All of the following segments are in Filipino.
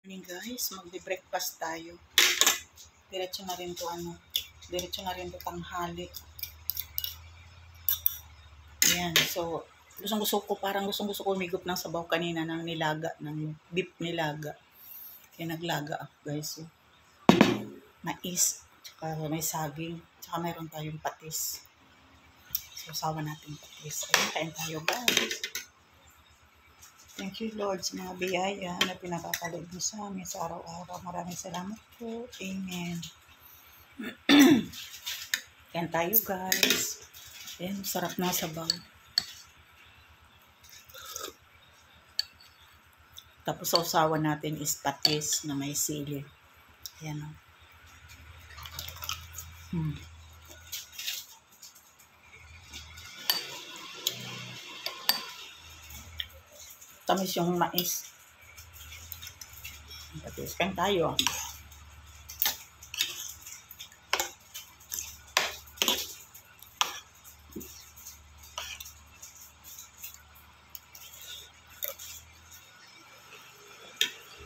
Morning guys, magbe-breakfast tayo. Diretso na rin to tanghali. Ayan, so gustong-gusto ko umigop ng sabaw kanina ng nilaga, ng beef nilaga. Kaya naglaga ako guys. So, mais, tsaka may saging, tsaka mayroon tayong patis. So, sawa natin patis. Ayan, kain tayo guys. Thank you Lord sa mga biyaya na pinapapaloob mo sa amin sa araw-araw. Maraming salamat po. Amen. Yan tayo guys. Ayan, sarap na sabaw. Tapos sausawan natin is patis na may sili. Ayan o. Tamis yung mais. Patis. Kain tayo.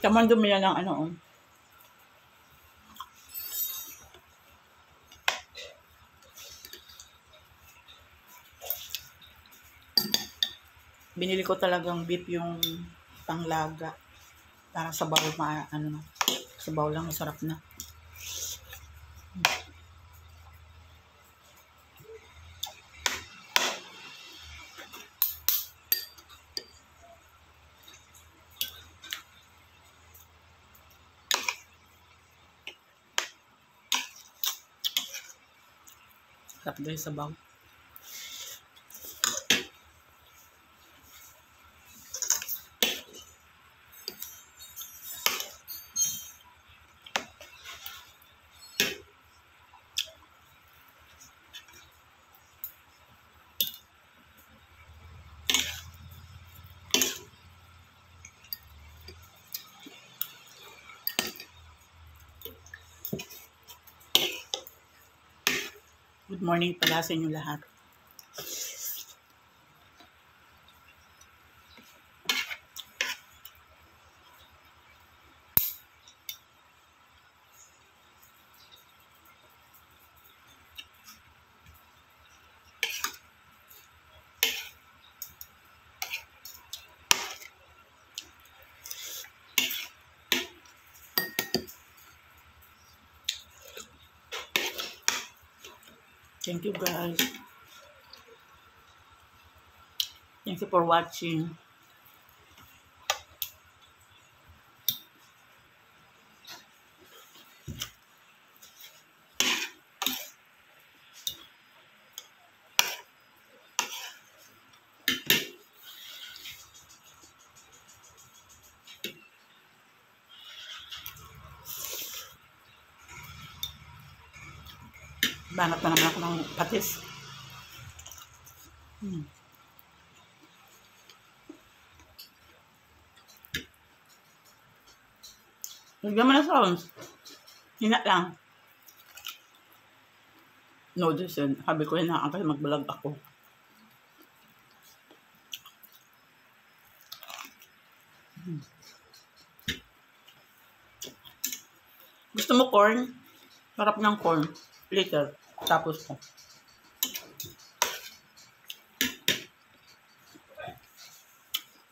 Taman dumila ng ano. Binili ko talagang beef yung panglaga. Para sa bawl sa bawl lang masarap na. Sarap guys sa bawl. Good morning pala sa inyo lahat. Thank you guys. Thank you for watching. Banat na naman ako ng patis. Lagyan mo na sounds. Hina lang. Noodles yun. Sabi ko yun kasi mag-vlog ako. Gusto mo corn? Sarap ng corn. Little. Tapos ko.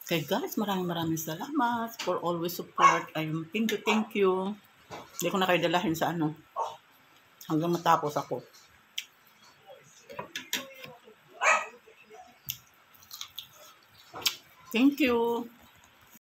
Okay guys, maraming salamat for always support. Ayun, thank you. Hindi ko na kayo dalahin sa hanggang matapos ako. Thank you.